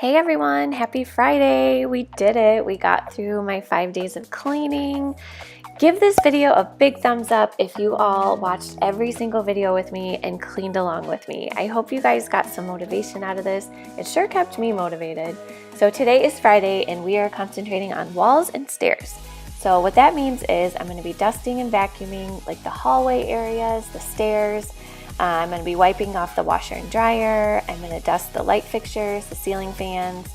Hey everyone, happy Friday! We did it. We got through my 5 days of cleaning. Give this video a big thumbs up if you all watched every single video with me and cleaned along with me. I hope you guys got some motivation out of this. It sure kept me motivated. So today is Friday and we are concentrating on walls and stairs. So what that means is I'm going to be dusting and vacuuming like the hallway areas, the stairs. I'm going to be wiping off the washer and dryer. I'm going to dust the light fixtures, the ceiling fans.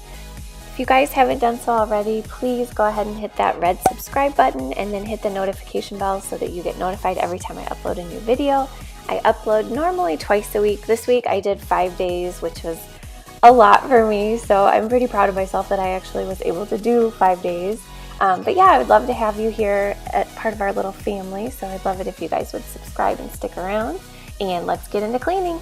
If you guys haven't done so already, please go ahead and hit that red subscribe button and then hit the notification bell so that you get notified every time I upload a new video. I upload normally twice a week. This week I did 5 days, which was a lot for me, so I'm pretty proud of myself that I actually was able to do 5 days. But yeah, I would love to have you here as part of our little family, so I'd love it if you guys would subscribe and stick around. And let's get into cleaning.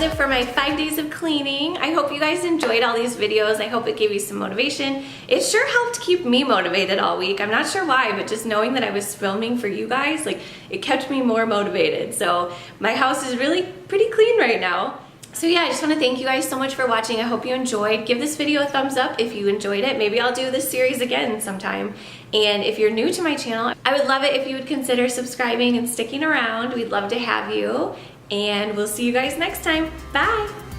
does it for my 5 days of cleaning. I hope you guys enjoyed all these videos. I hope it gave you some motivation. It sure helped keep me motivated all week. I'm not sure why, but just knowing that I was filming for you guys, like, it kept me more motivated. So my house is really pretty clean right now. So yeah, I just want to thank you guys so much for watching. I hope you enjoyed. Give this video a thumbs up if you enjoyed it. Maybe I'll do this series again sometime. And if you're new to my channel, I would love it if you would consider subscribing and sticking around. We'd love to have you. And we'll see you guys next time. Bye!